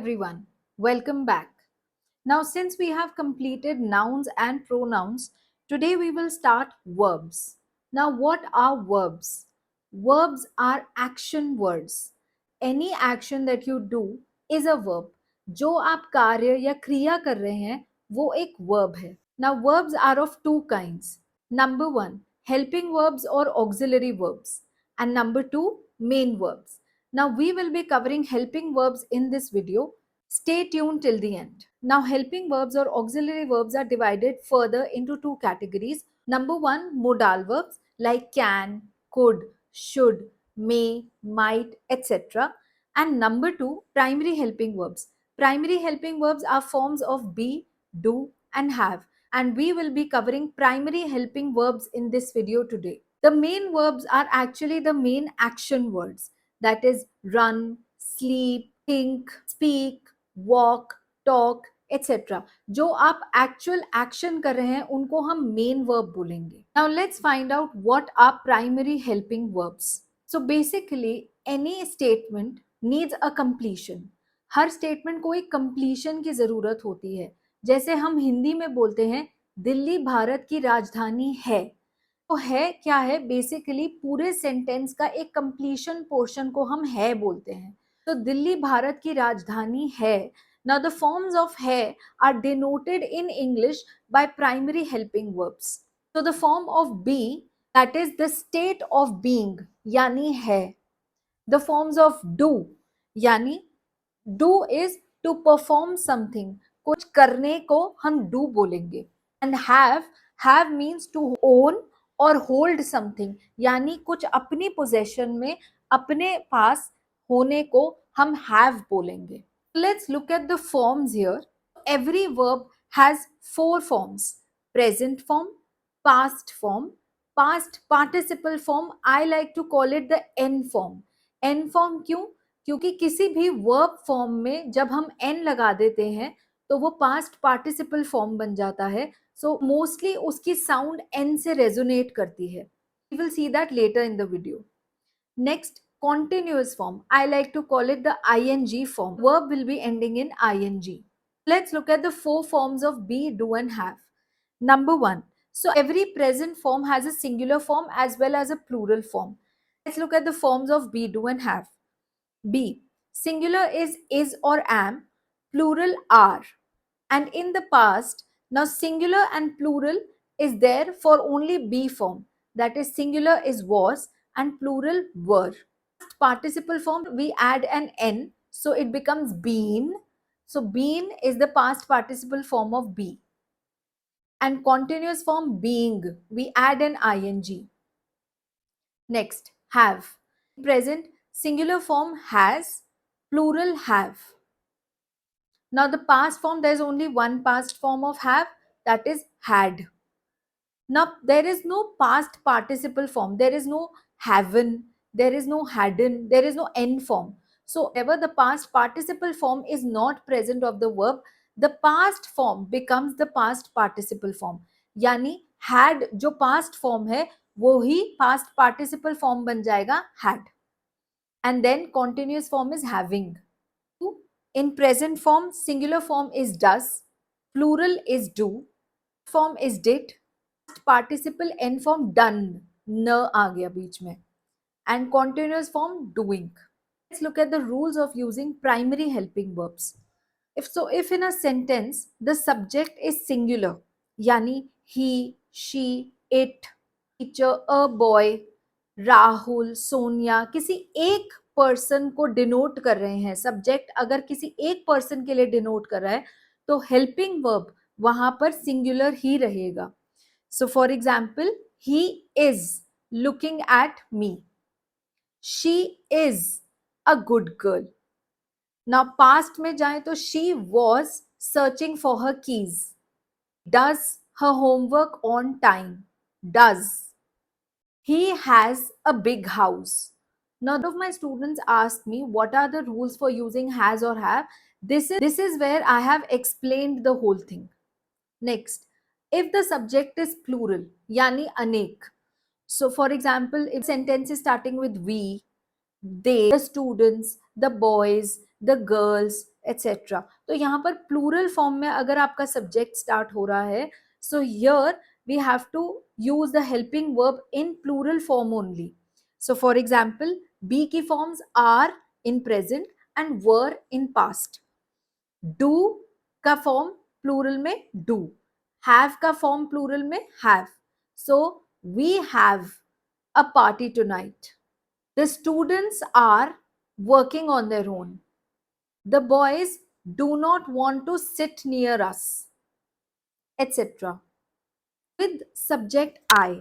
everyone, welcome back. Now, since we have completed nouns and pronouns, today we will start verbs. Now, what are verbs? Verbs are action words. Any action that you do is a verb. जो आप कार्य या क्रिया कर रहे हैं वो एक verb है. Now, verbs are of two kinds. Number one, helping verbs or auxiliary verbs. And number two, main verbs. Now, we will be covering helping verbs in this video. Stay tuned till the end. Now, helping verbs or auxiliary verbs are divided further into two categories. Number one, modal verbs like can, could, should, may, might, etc. And number two, primary helping verbs. Primary helping verbs are forms of be, do, and have. And we will be covering primary helping verbs in this video today. The main verbs are actually the main action words, that is run, sleep, think, speak, walk, talk, etc. जो आप actual action कर रहे हैं उनको हम main verb बोलेंगे. Now let's find out what are primary helping verbs. So basically any statement needs a completion. Her statement को एक completion की जरूरत होती है. जैसे हम हिंदी में बोलते हैं दिल्ली भारत की राजधानी है. तो है क्या है? बेसिकली पूरे सेंटेंस का एक कंप्लीशन पोर्शन को हम है बोलते हैं. तो दिल्ली भारत की राजधानी है. Now the forms of है are denoted in English by primary helping verbs. So the form of be, that is the state of being, यानी है. The forms of do, यानी do is to perform something, कुछ करने को हम do बोलेंगे. And have means to own और hold something, यानी कुछ अपनी possession में अपने पास होने को हम have बोलेंगे. Let's look at the forms here. Every verb has four forms: present form, past form, past participle form. I like to call it the N form. N form क्यों? क्योंकि किसी भी verb form में जब हम N लगा देते हैं तो वो past participle form बन जाता है. So mostly उसकी sound N से resonate करती है. We will see that later in the video. Next, continuous form. I like to call it the ing form. Verb will be ending in ing. Let's look at the four forms of be, do, and have. Number one. So every present form has a singular form as well as a plural form. Let's look at the forms of be, do, and have. Be. Singular is or am. Plural are. And in the past, now singular and plural is there for only be form. That is, singular is was and plural were. Participle form, we add an n, so it becomes been. So been is the past participle form of be. And continuous form, being, we add an ing. Next, have. Present, singular form has, plural have. Now the past form, there is only one past form of have, that is had. Now there is no past participle form. There is no haven, there is no hadn't, there is no n form. So ever the past participle form is not present of the verb, the past form becomes the past participle form. यानी had जो past form है वो ही past participle form बन जाएगा had. And then continuous form is having. In present form, singular form is does, plural is do, form is did, participle n form done, न आ गया बीच में, and continuous form doing. Let's look at the rules of using primary helping verbs. If in a sentence the subject is singular, yani he, she, it, teacher, a boy, Rahul, Sonia, किसी एक person को denote कर रहे हैं, subject अगर किसी एक person के लिए डिनोट कर रहा है तो हेल्पिंग वर्ब वहां पर सिंगुलर ही रहेगा. सो for example, he is looking at me, she is a good girl. Now past में जाए तो she was searching for her keys, does her homework on time, does. He has a big house. Now, one of my students asked me what are the rules for using has or have. This is where I have explained the whole thing. Next, if the subject is plural, yani anek. So, for example, if sentence is starting with we, they, the students, the boys, the girls, etcetera. तो यहाँ पर plural form में अगर आपका subject start हो रहा है, so here we have to use the helping verb in plural form only. So for example, be की forms are in present and were in past. Do का फॉर्म प्लूरल में do, have का form plural में have. So we have a party tonight. The students are working on their own. The boys do not want to sit near us, etc. With subject I.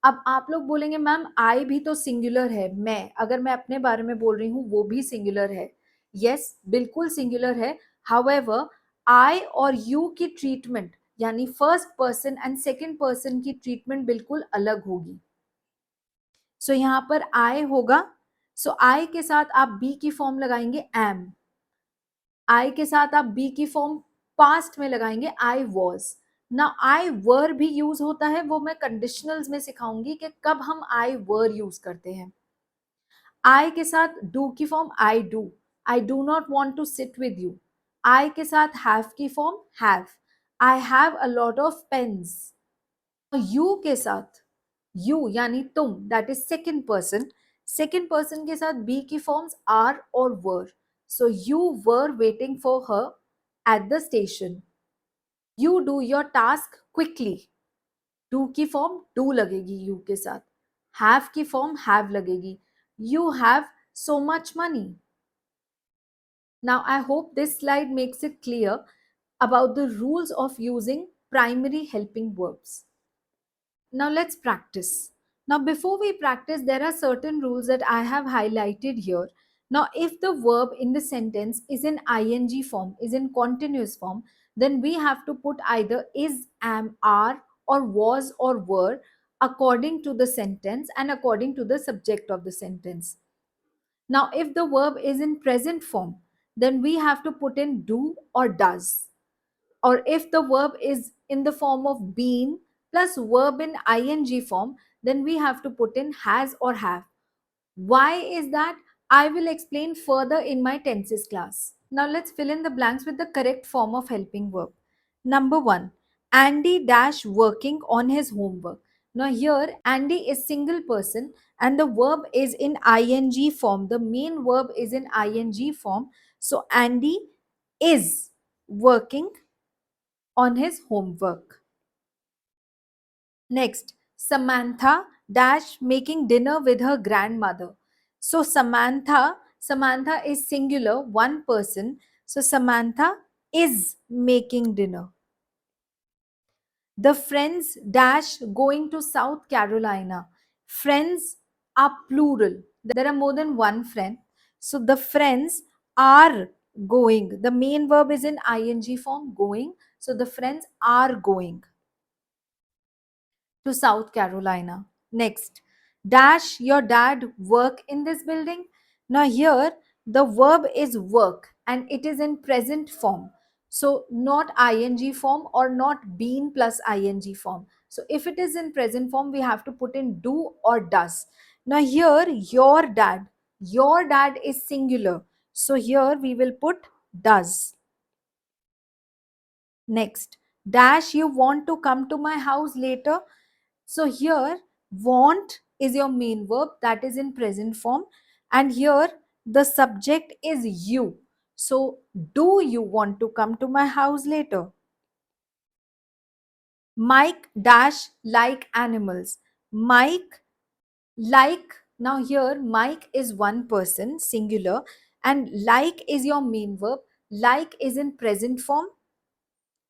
अब आप लोग बोलेंगे ma'am आई भी तो singular है, मैं अगर मैं अपने बारे में बोल रही हूँ वो भी सिंगुलर है. यस, बिल्कुल सिंगुलर है. हाउएवर, आई और यू की ट्रीटमेंट यानी first person and second person की ट्रीटमेंट बिल्कुल अलग होगी. सो यहाँ पर आई होगा. सो आई के साथ आप बी की फॉर्म लगाएंगे एम. आई के साथ आप बी की फॉर्म पास्ट में लगाएंगे आई वॉज. ना आई वर भी यूज होता है, वो मैं कंडीशनल्स में सिखाऊंगी कि कब हम आई वर यूज करते हैं. आई के साथ डू की form I do. I do not want to sit with you. I के साथ हैव की form have. I have a lot of pens. You के साथ यू यानी तुम, that is second person. Second person के साथ बी की फॉर्म्स आर और were. So you were waiting for her at the station. You do your task quickly. Do की form do लगेगी यू के साथ. हैव की फॉर्म हैव लगेगी. You have so much money. Now I hope this slide makes it clear about the rules of using primary helping verbs. Now let's practice. Now before we practice, there are certain rules that I have highlighted here. Now if the verb in the sentence is in ing form, is in continuous form, then we have to put either is, am, are, or was or were according to the sentence and according to the subject of the sentence. Now if the verb is in present form, then we have to put in do or does. Or if the verb is in the form of been plus verb in ing form, then we have to put in has or have. Why is that? I will explain further in my tenses class. Now let's fill in the blanks with the correct form of helping verb. Number 1, Andy dash working on his homework. Now here Andy is single person and the verb is in ing form. The main verb is in ing form. So Andy is working on his homework. Next, Samantha dash making dinner with her grandmother. So Samantha is singular, one person. So Samantha is making dinner. The friends dash going to South Carolina. Friends are plural. There are more than one friend. So the friends are going. The main verb is in ing form, going. So the friends are going to South Carolina. Next, dash your dad work in this building? Now here the verb is work and it is in present form. So not ing form or not been plus ing form. So if it is in present form, we have to put in do or does. Now here your dad is singular. So here we will put does. Next, dash you want to come to my house later? So here want is your main verb, that is in present form, and here the subject is you. So do you want to come to my house later? Mike dash like animals. Mike like, now here Mike is one person singular and like is your main verb. Like is in present form.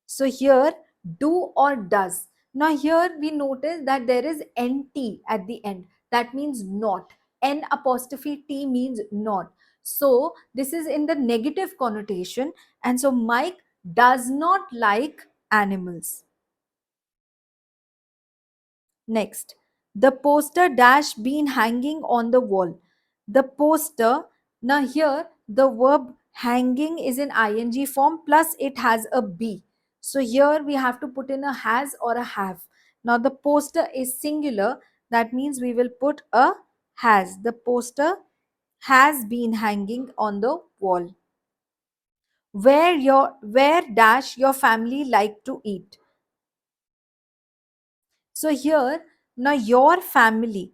So here do or does. Now here we notice that there is nt at the end. That means not. N apostrophe T means not. So this is in the negative connotation. And so Mike does not like animals. Next, the poster dash been hanging on the wall. The poster, now here the verb hanging is in ing form plus it has a be. So here we have to put in a has or a have. Now the poster is singular, that means we will put a has. The poster has been hanging on the wall. Where dash your family like to eat? So here, now your family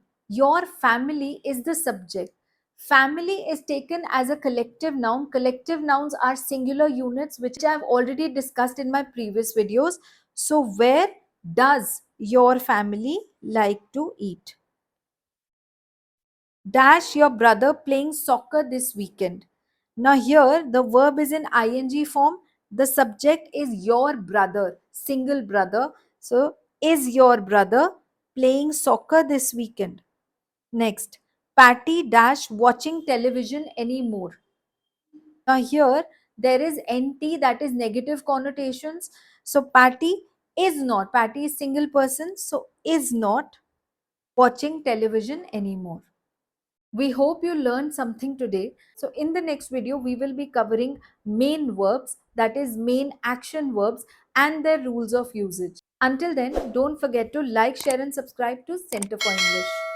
is the subject. Family is taken as a collective noun. Collective nouns are singular units, which I've already discussed in my previous videos. So where does your family like to eat? Dash your brother playing soccer this weekend. Now here the verb is in ing form. The subject is your brother, single brother. So is your brother playing soccer this weekend? Next, Patty dash watching television anymore. Now here there is nt, that is negative connotations. So Patty is single person, so is not watching television anymore. We hope you learned something today. So, in the next video, we will be covering main verbs, that is, main action verbs, and their rules of usage. Until then, don't forget to like, share, and subscribe to Center for English.